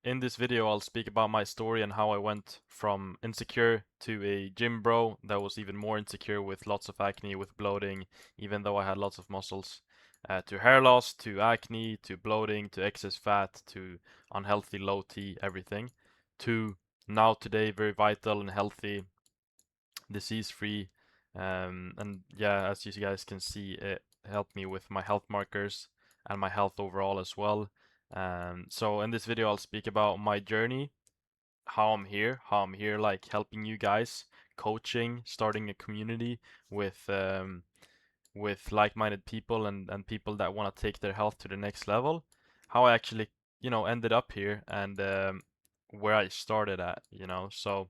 in this video, I'll speak about my story and how I went from insecure to a gym bro that was even more insecure with lots of acne, with bloating, even though I had lots of muscles, to hair loss, to acne, to bloating, to excess fat, to unhealthy low T, everything, to now today very vital and healthy, disease-free, and yeah, as you guys can see, it helped me with my health markers and my health overall as well. So in this video, I'll speak about my journey, how I'm here, like helping you guys, coaching, starting a community with like-minded people and people that want to take their health to the next level. How I actually, ended up here and where I started at, So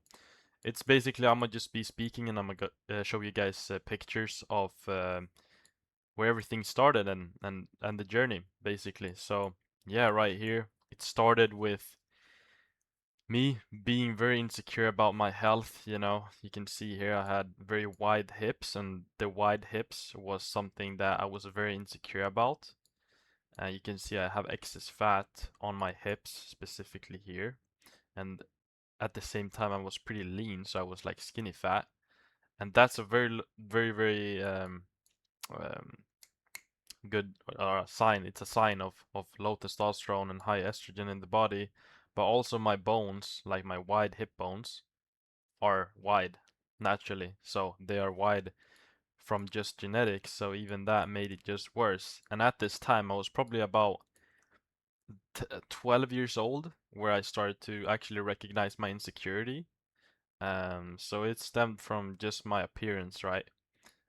it's basically I'm gonna just be speaking and I'm gonna show you guys pictures of where everything started and the journey basically. So yeah, right here it started with me being very insecure about my health. You can see here I had very wide hips, and the wide hips was something that I was very insecure about. You can see I have excess fat on my hips, specifically here, and at the same time I was pretty lean, so I was like skinny fat, and that's a very very um, good sign. It's a sign of low testosterone and high estrogen in the body, but also my bones, like my wide hip bones, are wide naturally, so they are wide from just genetics. So even that made it just worse. And at this time, I was probably about 12 years old, where I started to actually recognize my insecurity. So it stemmed from just my appearance, right?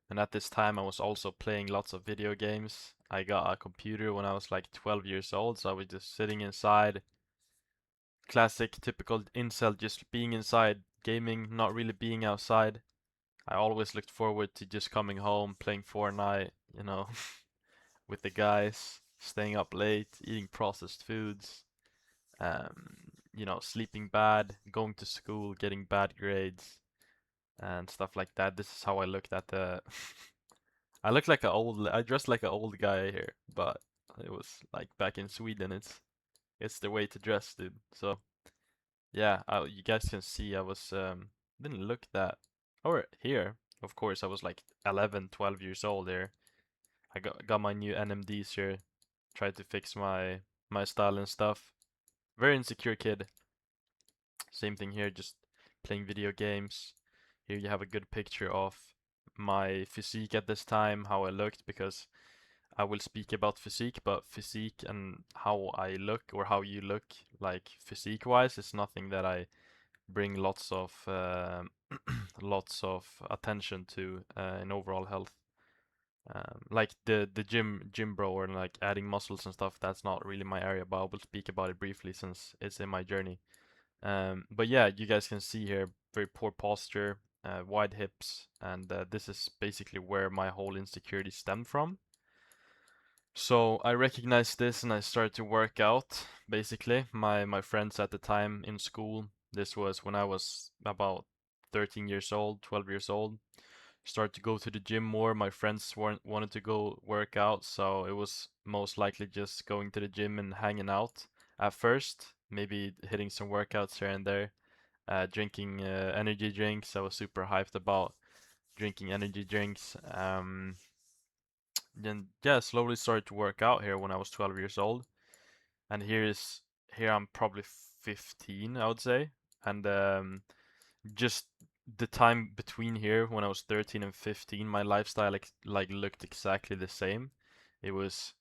And at this time, I was also playing lots of video games. I got a computer when I was like 12 years old, so I was just sitting inside. Classic, typical incel, just being inside, gaming, not really being outside. I always looked forward to just coming home, playing Fortnite, with the guys, staying up late, eating processed foods, sleeping bad, going to school, getting bad grades, and stuff like that. This is how I looked at the I look like I dress like an old guy here, but it was like back in Sweden. It's the way to dress, dude. So yeah, you guys can see I was didn't look that. Or here, of course, I was like 11, 12 years old there. I got my new NMDs here. Tried to fix my style and stuff. Very insecure kid. Same thing here, just playing video games. Here you have a good picture of my physique at this time, how I looked, because I will speak about physique, but physique and how I look or how you look, like physique wise, is nothing that I bring lots of lots of attention to in overall health. Like the gym bro or like adding muscles and stuff, that's not really my area, but I will speak about it briefly since it's in my journey. But yeah, you guys can see here very poor posture, wide hips, and this is basically where my whole insecurity stemmed from. So I recognized this and I started to work out. Basically, my friends at the time in school, this was when I was about 13 years old, 12 years old, started to go to the gym more. My friends weren't wanted to go work out, so it was most likely just going to the gym and hanging out at first, maybe hitting some workouts here and there, drinking energy drinks. I was super hyped about drinking energy drinks. Then yeah, slowly started to work out here when I was 12 years old, and here I'm probably 15, I would say, and just the time between here when I was 13 and 15, my lifestyle like looked exactly the same. It was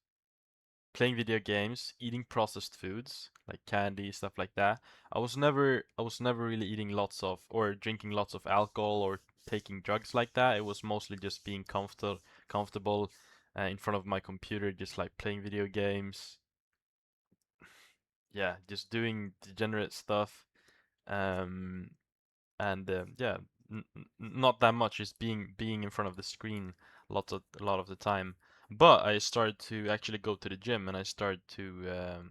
playing video games, eating processed foods like candy, stuff like that. I was never really eating lots of or drinking lots of alcohol or taking drugs like that. It was mostly just being comfortable in front of my computer, just like playing video games. Yeah, just doing degenerate stuff. Um, and yeah, not that much. Just being in front of the screen a lot of the time. But I started to actually go to the gym, and I started to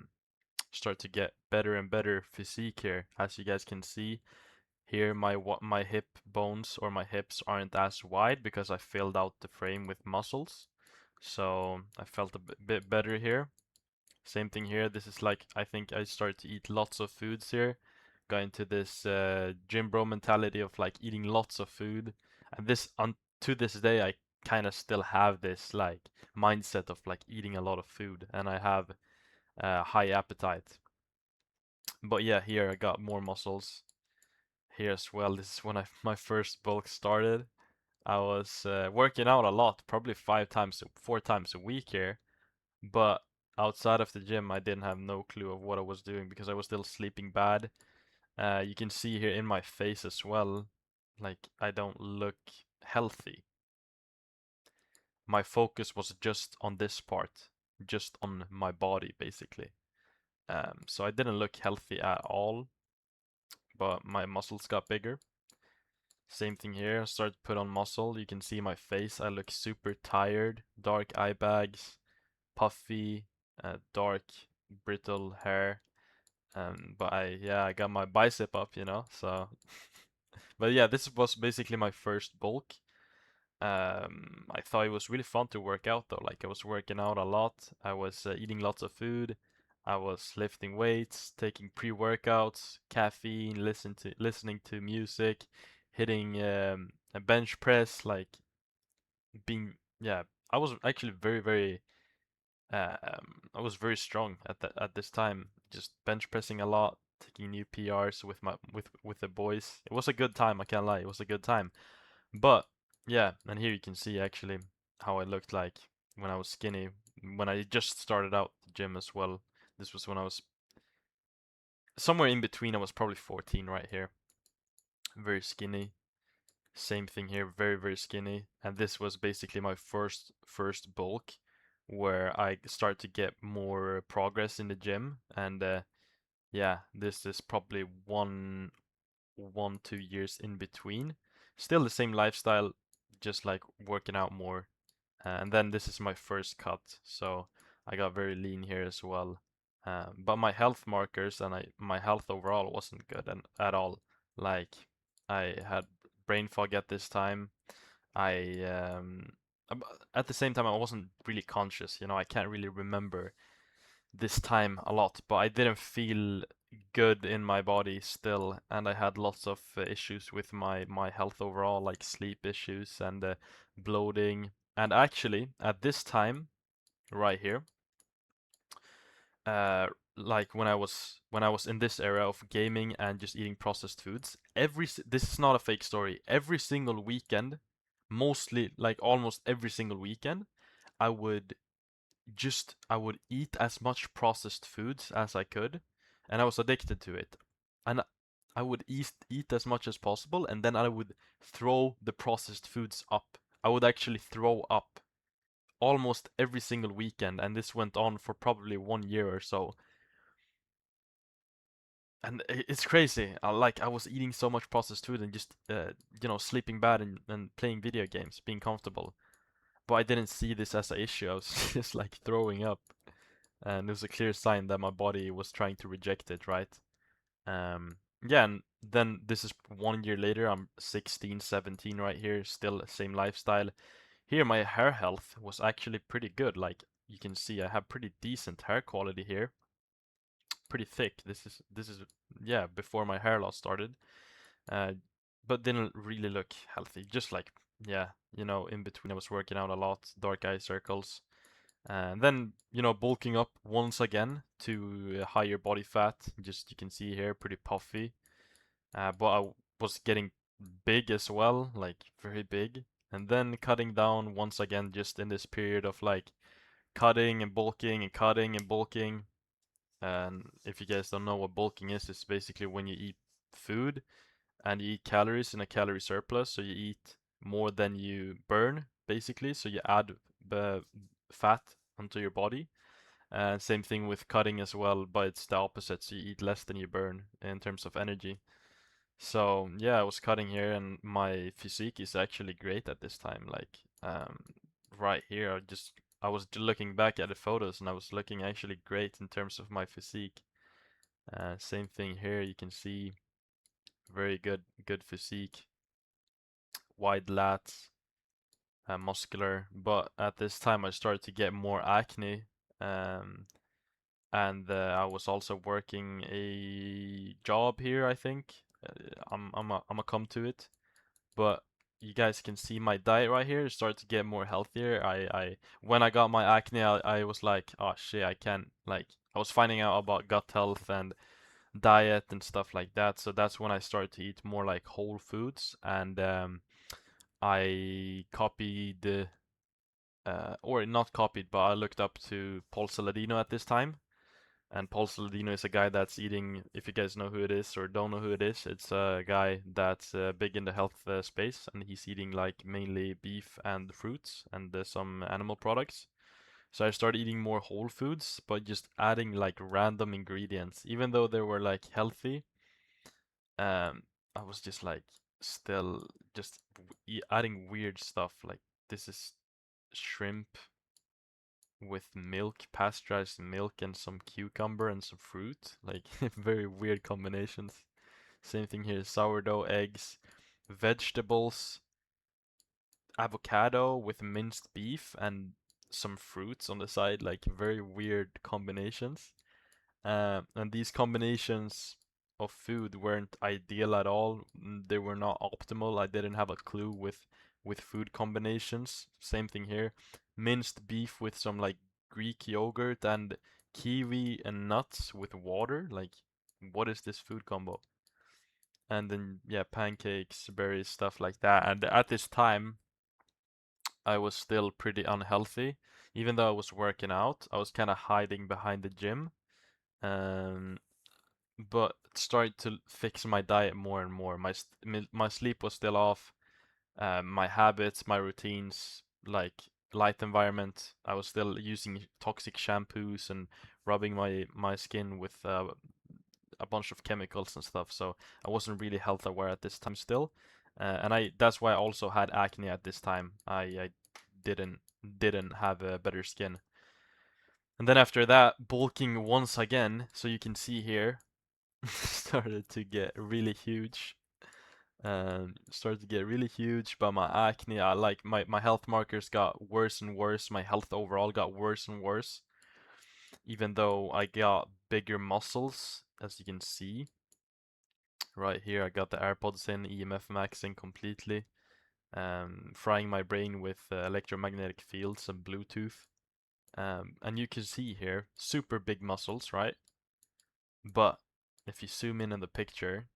start to get better and better physique here. As you guys can see here, my hip bones or my hips aren't as wide because I filled out the frame with muscles. So I felt a bit better here. Same thing here. This is like, I think I started to eat lots of foods here. Got into this gym bro mentality of like eating lots of food. And this, on to this day, I kind of still have this like mindset of like eating a lot of food, and I have high appetite. But yeah, here I got more muscles here as well. This is when my first bulk started. I was working out a lot, probably 4 times a week here. But outside of the gym, I didn't have no clue of what I was doing because I was still sleeping bad. You can see here in my face as well, like I don't look healthy. My focus was just on this part, just on my body basically. So I didn't look healthy at all, but my muscles got bigger. Same thing here, I started to put on muscle. You can see my face, I look super tired, dark eye bags, puffy, dark, brittle hair. But I got my bicep up, so. But yeah, this was basically my first bulk. I thought it was really fun to work out though. Like I was working out a lot. I was eating lots of food. I was lifting weights, taking pre-workouts, caffeine, listening to music, hitting a bench press, like being yeah. I was actually I was very strong at this time, just bench pressing a lot, taking new PRs with the boys. It was a good time, I can't lie. It was a good time. But yeah, and here you can see actually how I looked like when I was skinny, when I just started out the gym as well. This was when I was somewhere in between. I was probably 14 right here. Very skinny. Same thing here, very, very skinny. And this was basically my first bulk where I start to get more progress in the gym. And yeah, this is probably 2 years in between. Still the same lifestyle, just like working out more. And then this is my first cut, so I got very lean here as well. But my health markers and my health overall wasn't good and at all. Like I had brain fog at this time. I at the same time I wasn't really conscious. I can't really remember this time a lot, but I didn't feel good in my body still, and I had lots of issues with my health overall, like sleep issues and bloating. And actually, at this time, right here, uh, like when I was in this era of gaming and just eating processed foods, this is not a fake story. Every single weekend, mostly like almost every single weekend, I would I would eat as much processed foods as I could, and I was addicted to it. And I would eat as much as possible, and then I would throw the processed foods up. I would actually throw up almost every single weekend, and this went on for probably 1 year or so. And it's crazy. I was eating so much processed food and just sleeping bad and playing video games, being comfortable. But I didn't see this as an issue. I was just like throwing up. And it was a clear sign that my body was trying to reject it, right? Yeah, and then this is 1 year later, I'm 16, 17 right here, still the same lifestyle. Here, my hair health was actually pretty good. Like you can see, I have pretty decent hair quality here, pretty thick. This is yeah, before my hair loss started. Uh, but didn't really look healthy. Just like yeah, in between I was working out a lot, dark eye circles. And then, bulking up once again to a higher body fat. Just you can see here, pretty puffy. But I was getting big as well, like very big. And then cutting down once again, just in this period of like cutting and bulking and cutting and bulking. And if you guys don't know what bulking is, it's basically when you eat food and you eat calories in a calorie surplus. So you eat more than you burn, basically. So you add the fat onto your body. And same thing with cutting as well, but it's the opposite. So you eat less than you burn in terms of energy. So yeah, I was cutting here, and my physique is actually great at this time. Like right here, I was looking back at the photos, and I was looking actually great in terms of my physique. Same thing here. You can see very good physique, wide lats, muscular. But at this time, I started to get more acne. Um, and I was also working a job here, I think. I'm a come to it, but you guys can see my diet right here start to get more healthier. I when I got my acne, I was like, oh shit, I can't like I was finding out about gut health and diet and stuff like that. So that's when I started to eat more like whole foods, and I copied or not copied, but I looked up to Paul Saladino at this time. And Paul Saladino is a guy that's eating, if you guys know who it is or don't know who it is, it's a guy that's big in the health space, and he's eating like mainly beef and fruits and some animal products. So I started eating more whole foods, but just adding like random ingredients. Even though they were like healthy, um, I was just like still just adding weird stuff. Like this is shrimp with milk, pasteurized milk, and some cucumber and some fruit. Like very weird combinations. Same thing here, sourdough, eggs, vegetables, avocado with minced beef, and some fruits on the side. Like very weird combinations. And these combinations of food weren't ideal at all. They were not optimal. I didn't have a clue with food combinations. Same thing here. Minced beef with some like Greek yogurt and kiwi and nuts with water. Like, what is this food combo? And then yeah, pancakes, berries, stuff like that. And at this time, I was still pretty unhealthy. Even though I was working out, I was kind of hiding behind the gym. Um, but started to fix my diet more and more. My sleep was still off. My habits, my routines, like light environment. I was still using toxic shampoos and rubbing my skin with a bunch of chemicals and stuff. So I wasn't really health aware at this time still, and I that's why I also had acne at this time. I didn't didn't have a better skin. And then after that, bulking once again, so you can see here, started to get really huge. Started to get really huge, but my acne, I like my health markers got worse and worse. My health overall got worse and worse, even though I got bigger muscles, as you can see. Right here, I got the AirPods in, EMF maxing completely, frying my brain with electromagnetic fields and Bluetooth. And you can see here, super big muscles, right? But if you zoom in on the picture,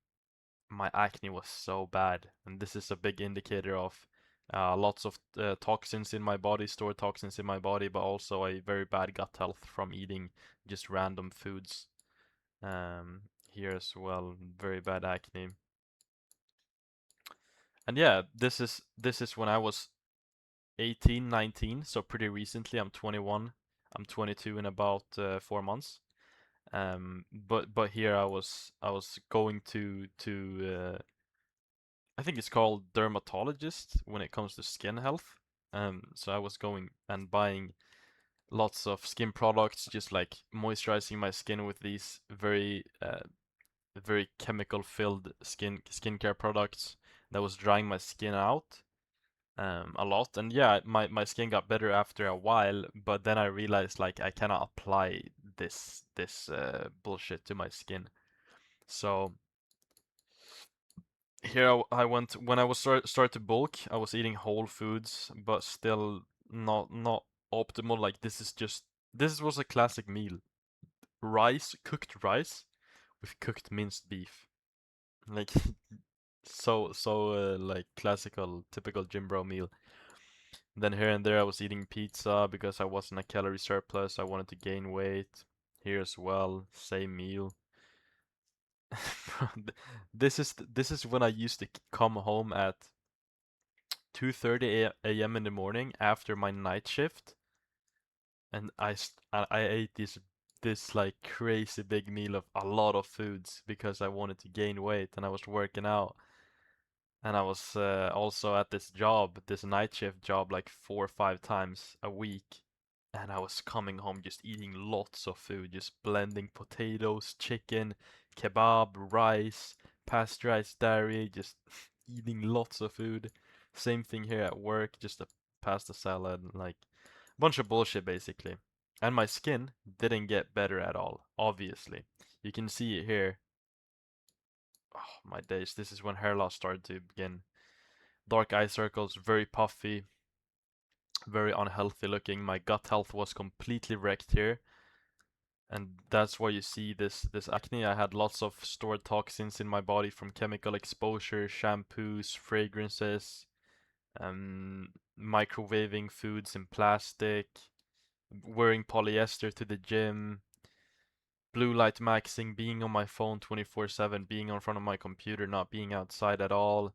my acne was so bad, and this is a big indicator of lots of toxins in my body, stored toxins in my body, but also a very bad gut health from eating just random foods. Here as well, very bad acne. And yeah, this is when I was 18, 19, so pretty recently. I'm 21. I'm 22 in about 4 months. But here I was going to I think it's called dermatologist when it comes to skin health. So I was going and buying lots of skin products, just like moisturizing my skin with these very chemical filled skincare products that was drying my skin out a lot. And yeah, my skin got better after a while, but then I realized like I cannot apply this bullshit to my skin. So here I went when I was start to bulk. I was eating whole foods, but still not optimal. Like this was a classic meal: rice, cooked rice with cooked minced beef. Like so like classical, typical gym bro meal. Then here and there I was eating pizza because I was in a calorie surplus. I wanted to gain weight. Here as well, same meal. This is when I used to come home at 2:30 a.m. in the morning after my night shift, and I ate this like crazy big meal of a lot of foods because I wanted to gain weight and I was working out, and I was also at this job, this night shift job, like 4 or 5 times a week, and I was coming home just eating lots of food, just blending potatoes, chicken, kebab, rice, pasteurized dairy, just eating lots of food. Same thing here at work, just a pasta salad, like bunch of bullshit basically. And my skin didn't get better at all, obviously. You can see it here. Oh my days, this is when hair loss started to begin. Dark eye circles, very puffy, very unhealthy looking. My gut health was completely wrecked here. And that's why you see this acne. I had lots of stored toxins in my body from chemical exposure, shampoos, fragrances, microwaving foods in plastic, wearing polyester to the gym, blue light maxing, being on my phone 24/7, being in front of my computer, not being outside at all,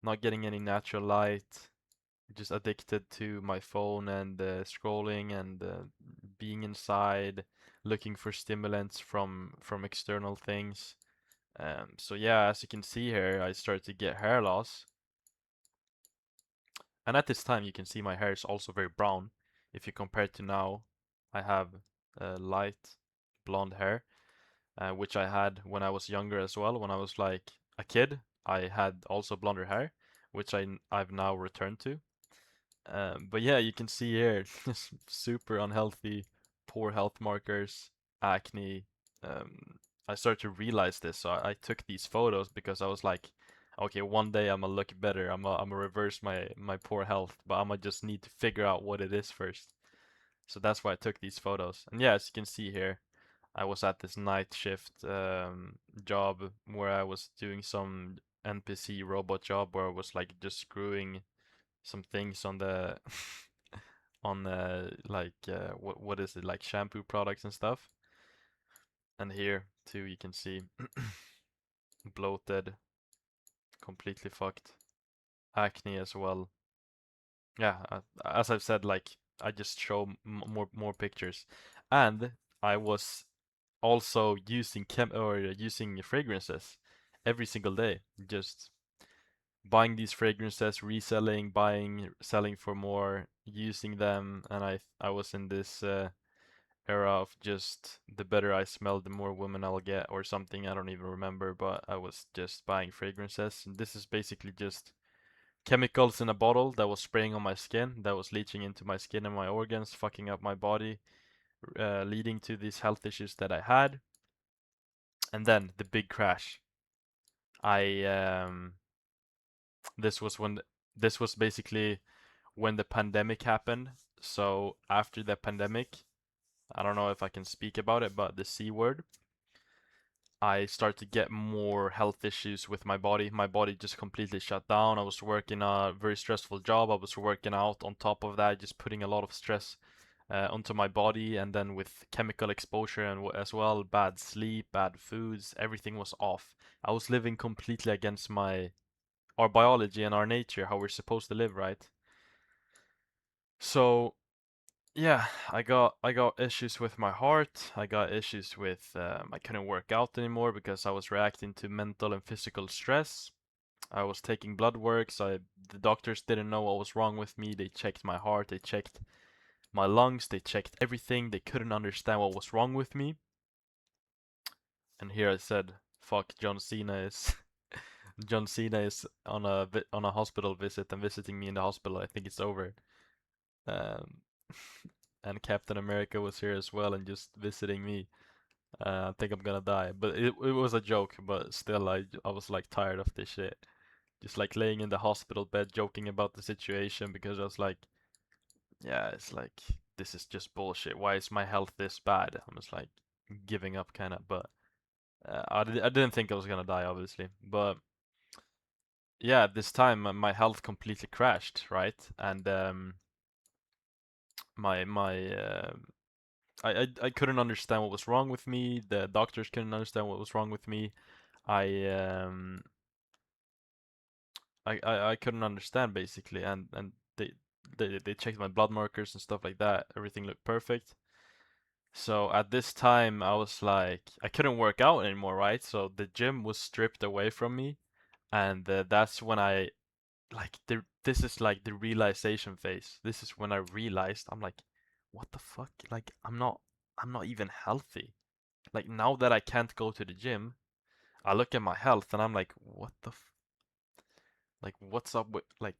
not getting any natural light, just addicted to my phone and scrolling and being inside, looking for stimulants from external things. So yeah, as you can see here, I started to get hair loss, and at this time you can see my hair is also very brown. If you compare to now, I have light blonde hair, which I had when I was younger as well. When I was like a kid, I had also blonder hair, which I've now returned to. But yeah, you can see here, super unhealthy, poor health markers, acne. I started to realize this, so I took these photos because I was like, okay, one day I'm gonna look better. I'm gonna reverse my poor health, but I'm gonna just need to figure out what it is first. So that's why I took these photos. And yeah, as you can see here, I was at this night shift job where I was doing some NPC robot job where I was like just screwing some things on the on like what is it, like shampoo products and stuff. And here too you can see bloated, completely fucked, acne as well. Yeah, as I've said, like I just show more pictures, and I was also using chem or using fragrances every single day, just buying these fragrances, reselling, buying, selling for more, using them, and I was in this era of just the better I smell, the more women I'll get or something. I don't even remember, but I was just buying fragrances. And this is basically just chemicals in a bottle that was spraying on my skin, that was leaching into my skin and my organs, fucking up my body, leading to these health issues that I had. And then the big crash. I this was when this was basically when the pandemic happened. So after the pandemic, I don't know if I can speak about it, but the C word, I started to get more health issues with my body. My body just completely shut down. I was working a very stressful job. I was working out on top of that, just putting a lot of stress onto my body. And then with chemical exposure and as well, bad sleep, bad foods, everything was off. I was living completely against our biology and our nature, how we're supposed to live, right? So yeah, I got issues with my heart. I got issues with I couldn't work out anymore because I was reacting to mental and physical stress. I was taking blood work, so the doctors didn't know what was wrong with me. They checked my heart, they checked my lungs, they checked everything. They couldn't understand what was wrong with me. And here I said, "Fuck, John Cena is John Cena is on a hospital visit and visiting me in the hospital. I think it's over." Um, and Captain America was here as well and just visiting me. I think I'm gonna die, but it was a joke. But still, I was like tired of this shit. Just like laying in the hospital bed, joking about the situation because I was like, yeah, it's like this is just bullshit. Why is my health this bad? I was like giving up kind of, but I didn't think I was gonna die, obviously. But yeah, this time my health completely crashed, right? And my I couldn't understand what was wrong with me. The doctors couldn't understand what was wrong with me. I um I couldn't understand basically, and they checked my blood markers and stuff like that. Everything looked perfect. So at this time I was like I couldn't work out anymore, right? So the gym was stripped away from me, and that's when I like this is like the realization phase. This is when I realized I'm like, what the fuck? Like I'm not even healthy. Like now that I can't go to the gym, I look at my health and I'm like, what the like what's up with like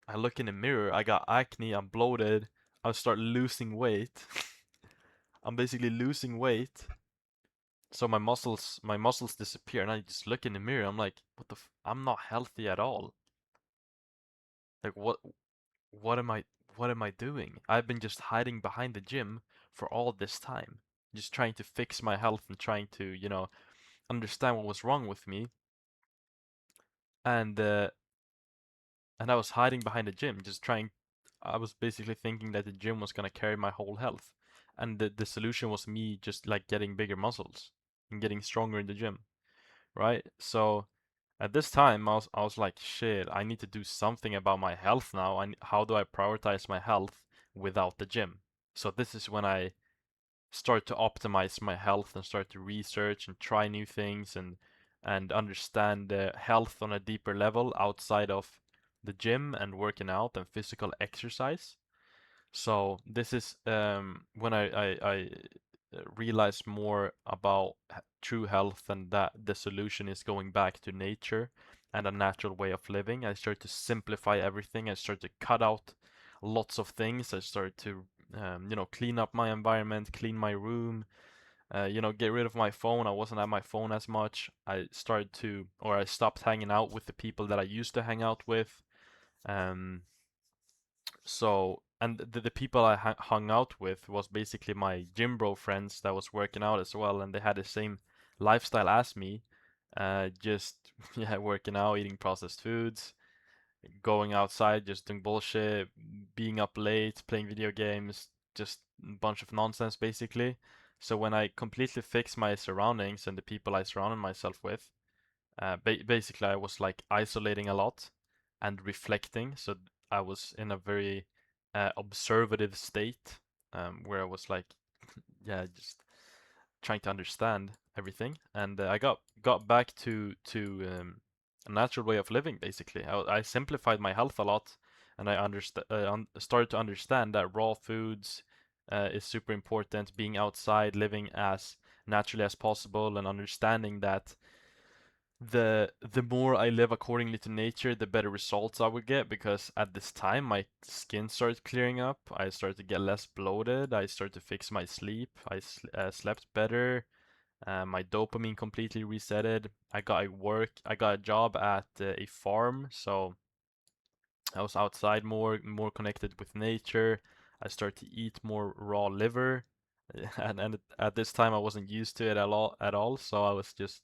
I look in the mirror, I got acne, I'm bloated, I start losing weight. I'm basically losing weight, so my muscles disappear, and I just look in the mirror. I'm like, what the? I'm not healthy at all. Like what am I what am I doing? I've been just hiding behind the gym for all this time, just trying to fix my health and trying to, understand what was wrong with me, and uh, and I was hiding behind the gym, just trying. I was basically thinking that the gym was gonna carry my whole health, and the solution was me just like getting bigger muscles and getting stronger in the gym, right? So at this time, I was like, shit, I need to do something about my health now. And how do I prioritize my health without the gym? So this is when I start to optimize my health and start to research and try new things and understand health on a deeper level outside of the gym and working out and physical exercise. So this is when I realized more about true health and that the solution is going back to nature and a natural way of living. I started to simplify everything. I started to cut out lots of things. I started to clean up my environment, clean my room, get rid of my phone. I wasn't at my phone as much. I stopped hanging out with the people that I used to hang out with. Um, and the people I hung out with was basically my gym bro friends that was working out as well, and they had the same lifestyle as me. Just yeah, working out, eating processed foods, going outside, just doing bullshit, being up late, playing video games, just a bunch of nonsense basically. So when I completely fixed my surroundings and the people I surrounded myself with, basically I was like isolating a lot and reflecting. So I was in a very observative state, where I was like, yeah, just trying to understand everything, and I got back to a natural way of living. Basically, I simplified my health a lot, and I started to understand that raw foods is super important. Being outside, living as naturally as possible, and understanding that the more I live accordingly to nature, the better results I would get, because at this time my skin started clearing up. I started to get less bloated. I started to fix my sleep. I slept better. My dopamine completely resetted. I got a job at a farm, so I was outside more connected with nature. I started to eat more raw liver, and at this time I wasn't used to it at all. So I was just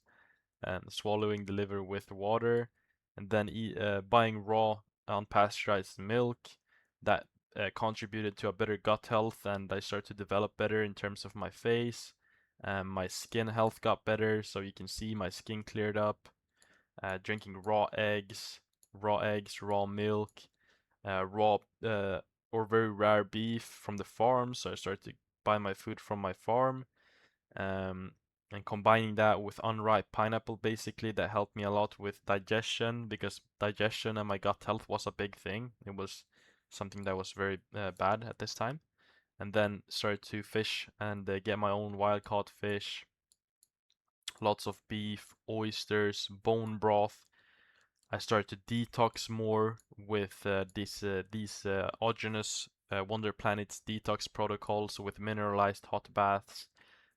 swallowing the liver with water, and then buying raw unpasteurized milk that contributed to a better gut health, and I started to develop better in terms of my face. My skin health got better, so you can see my skin cleared up. Drinking raw milk, raw or very rare beef from the farm, so I started to buy my food from my farm, um, and combining that with unripe pineapple, basically that helped me a lot with digestion, because digestion and my gut health was a big thing. It was something that was very bad at this time. And then started to fish and get my own wild caught fish, lots of beef, oysters, bone broth. I started to detox more with these autogenous Wonder Planets detox protocols with mineralized hot baths,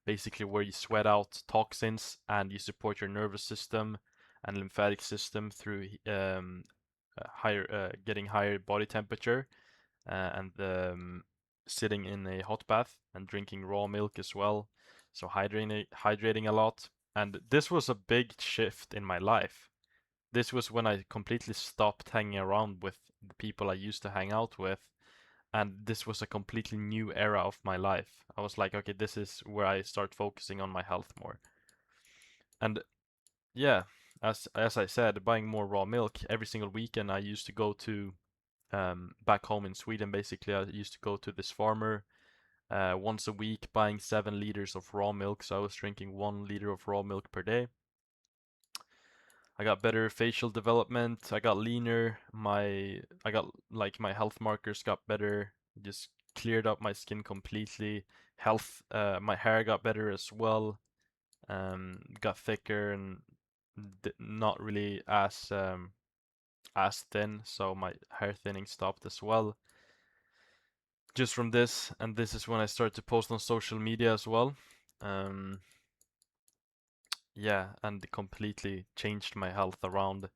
basically where you sweat out toxins and you support your nervous system and lymphatic system through higher getting higher body temperature, and sitting in a hot bath and drinking raw milk as well. So hydrating a lot. And this was a big shift in my life. This was when I completely stopped hanging around with the people I used to hang out with, and this was a completely new era of my life. I was like, okay, this is where I start focusing on my health more. And yeah, as I said, buying more raw milk every single weekend. I used to go to back home in Sweden. Basically, I used to go to this farmer once a week, buying 7 liters of raw milk. So I was drinking 1 liter of raw milk per day. I got better facial development. I got leaner. I got like my health markers got better. Just cleared up my skin completely. My hair got better as well. Got thicker and not really as thin, so my hair thinning stopped as well. just from this, and this is when I started to post on social media as well. Um, yeah, and completely changed my health around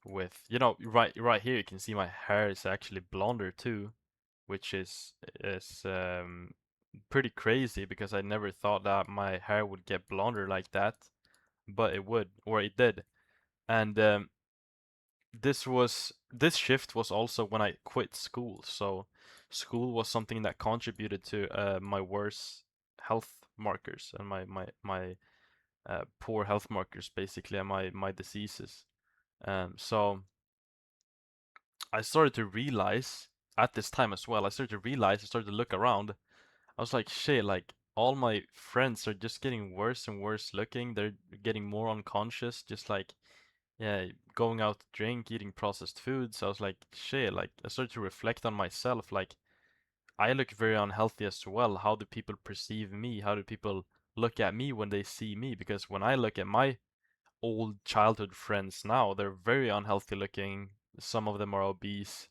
with, right here you can see my hair is actually blonder too, which is pretty crazy because I never thought that my hair would get blonder like that, but it would, or it did. And this shift was also when I quit school. So school was something that contributed to my worse health markers and my poor health markers basically, and my diseases. So I started to realize at this time as well. I started to look around. I was like, shit, like all my friends are just getting worse and worse looking. They're getting more unconscious, just like, yeah, going out to drink, eating processed foods. So I was like, shit, like I started to reflect on myself. Like I look very unhealthy as well. How do people perceive me? How do people look at me when they see me? Because when I look at my old childhood friends now, they're very unhealthy looking. Some of them are obese.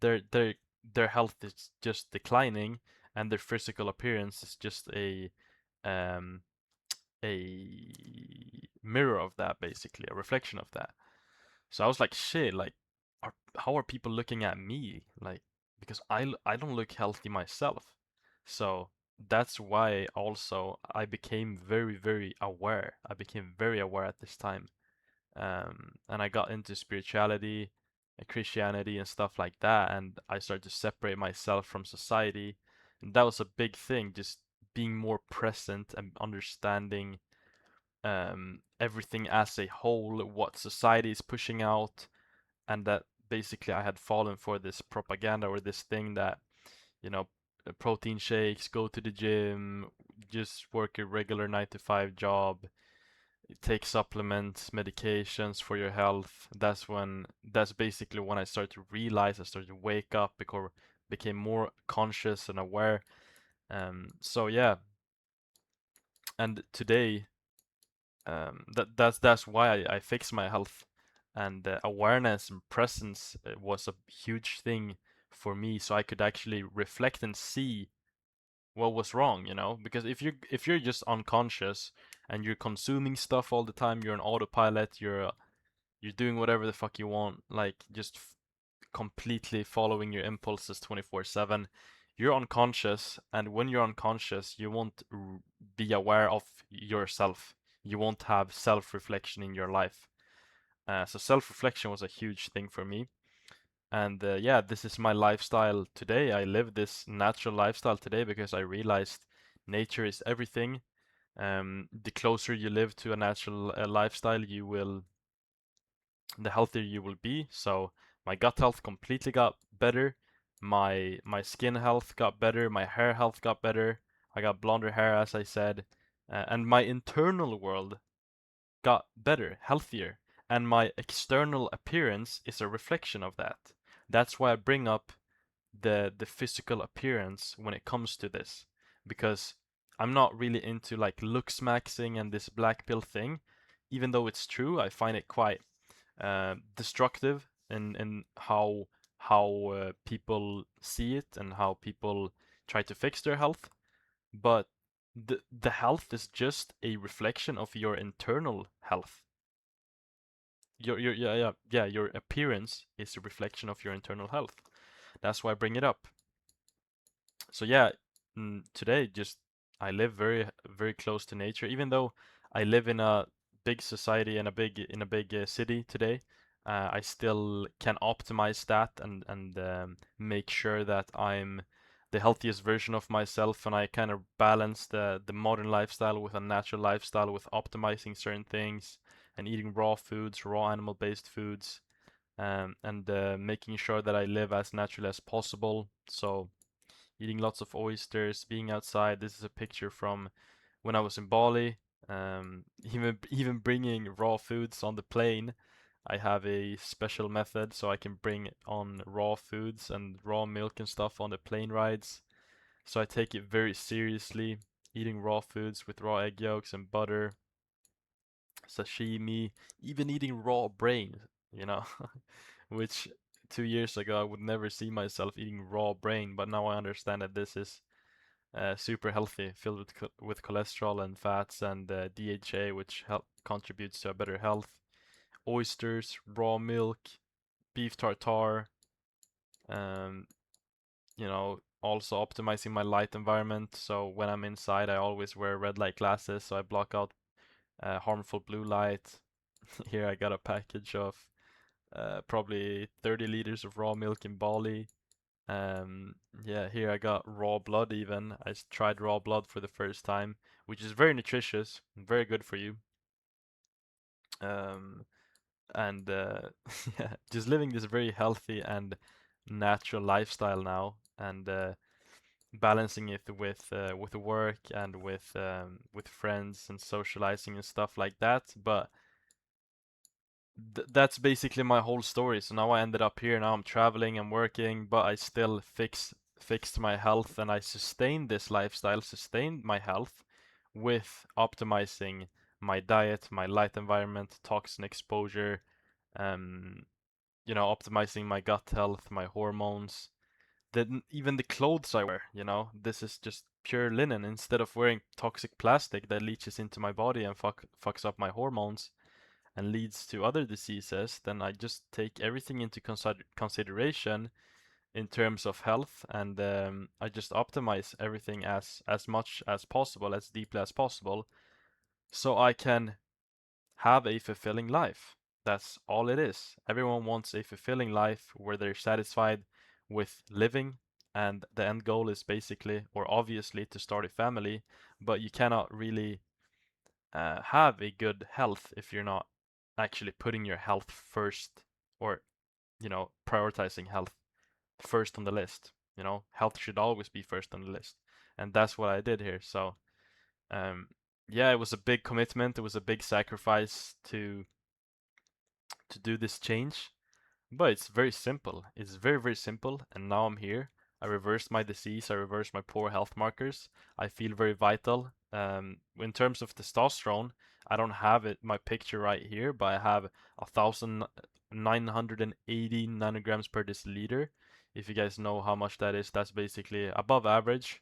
Their their their health is just declining, and their physical appearance is just um a mirror of that, basically, a reflection of that. So I was like, shit, like, how are people looking at me? Like, because I don't look healthy myself. So that's why also I became very aware. I became very aware at this time. And I got into spirituality, Christianity, and stuff like that. And I started to separate myself from society. And that was a big thing, just being more present and understanding everything as a whole, what society is pushing out, and that basically I had fallen for this propaganda or this thing that, you know, protein shakes, go to the gym, just work a regular 9 to 5 job, take supplements, medications for your health. That's basically when I started to realize, I started to wake up, because became more conscious and aware. So yeah, and today, that's why I fixed my health, and awareness and presence was a huge thing for me, so I could actually reflect and see what was wrong, because if you're just unconscious and you're consuming stuff all the time, you're on autopilot, you're doing whatever the fuck you want, like just completely following your impulses 24/7. You're unconscious, and when you're unconscious, you won't be aware of yourself. You won't have self-reflection in your life. So self-reflection was a huge thing for me. And yeah, this is my lifestyle today. I live this natural lifestyle today because I realized nature is everything. The closer you live to a natural lifestyle, the healthier you will be. So my gut health completely got better. My skin health got better. My hair health got better. I got blonder hair, as I said, and my internal world got better, healthier, and my external appearance is a reflection of that. That's why I bring up the physical appearance when it comes to this, because I'm not really into like looks maxing and this black pill thing. Even though it's true, I find it quite destructive in how people see it and how people try to fix their health. But the health is just a reflection of your internal health. Your yeah, your appearance is a reflection of your internal health. That's why I bring it up. So yeah, today just I live very close to nature. Even though I live in a big society and a big city today, I still can optimize that and make sure that I'm the healthiest version of myself, and I kind of balance the modern lifestyle with a natural lifestyle, with optimizing certain things and eating raw foods, raw animal-based foods, and making sure that I live as naturally as possible. So eating lots of oysters, being outside. This is a picture from when I was in Bali. Even bringing raw foods on the plane. I have a special method so I can bring on raw foods and raw milk and stuff on the plane rides. So I take it very seriously, eating raw foods with raw egg yolks and butter, sashimi, even eating raw brain, you know, which 2 years ago, I would never see myself eating raw brain, but now I understand that this is super healthy, filled with cholesterol and fats and DHA, which contributes to a better health. Oysters, raw milk, beef tartare, um, also optimizing my light environment. So when I'm inside, I always wear red light glasses, so I block out harmful blue light. Here I got a package of probably 30 liters of raw milk in Bali. Um, yeah, here I got raw blood even. Tried raw blood for the first time, which is very nutritious, very good for you. Um, and yeah, just living this very healthy and natural lifestyle now, and balancing it with work and with friends and socializing and stuff like that. But that's basically my whole story. So now I ended up here. Now I'm traveling and working, but I still fixed my health, and I sustained this lifestyle, sustained my health with optimizing my diet, my light environment, toxin exposure, um, optimizing my gut health, my hormones, even the clothes I wear, this is just pure linen. Instead of wearing toxic plastic that leaches into my body and fucks up my hormones and leads to other diseases, then I just take everything into consideration in terms of health, and I just optimize everything as much as possible, as deeply as possible, so I can have a fulfilling life. That's all it is. Everyone wants a fulfilling life where they're satisfied with living, and the end goal is basically, or obviously, to start a family, but you cannot really have a good health if you're not actually putting your health first, or prioritizing health first on the list. Health should always be first on the list, and that's what I did here. So um, yeah, it was a big commitment. It was a big sacrifice to do this change, but it's very simple. It's very, very simple. And now I'm here. I reversed my disease. I reversed my poor health markers. I feel very vital. In terms of testosterone, I don't have it my picture right here, but I have 1,980 nanograms per deciliter. If you guys know how much that is, that's basically above average.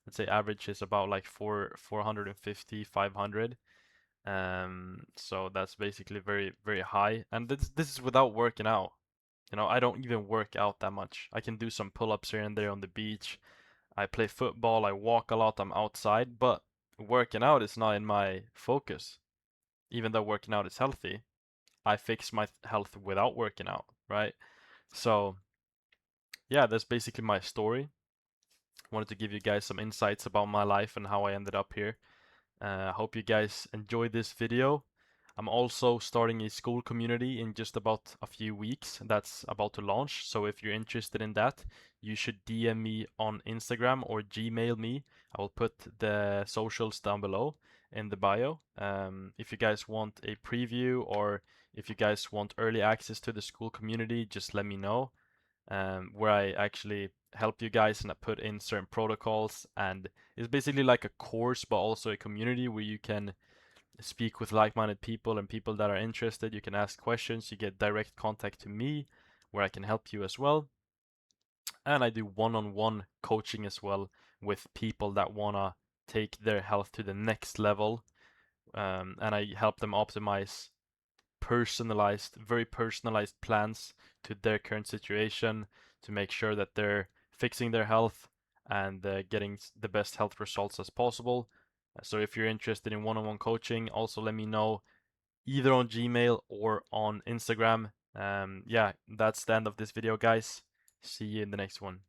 Let's say average is about like 450, 500. So that's basically very, very high. And this is without working out. I don't even work out that much. I can do some pull-ups here and there on the beach. I play football, I walk a lot, I'm outside, but working out is not in my focus. Even though working out is healthy, I fix my health without working out, right? So, yeah, that's basically my story. Wanted to give you guys some insights about my life and how I ended up here. I hope you guys enjoyed this video. I'm also starting a school community in just about a few weeks that's about to launch. So if you're interested in that, you should DM me on Instagram or Gmail me. I will put the socials down below in the bio. If you guys want a preview, or if you guys want early access to the school community, just let me know. Where I actually help you guys and I put in certain protocols, and it's basically like a course but also a community where you can speak with like-minded people and people that are interested. You can ask questions, you get direct contact to me where I can help you as well. And I do one-on-one coaching as well with people that wanna take their health to the next level. And I help them optimize very personalized plans to their current situation to make sure that they're fixing their health and getting the best health results as possible. So if you're interested in one-on-one coaching, also let me know either on Gmail or on Instagram. Yeah, that's the end of this video, guys. See you in the next one.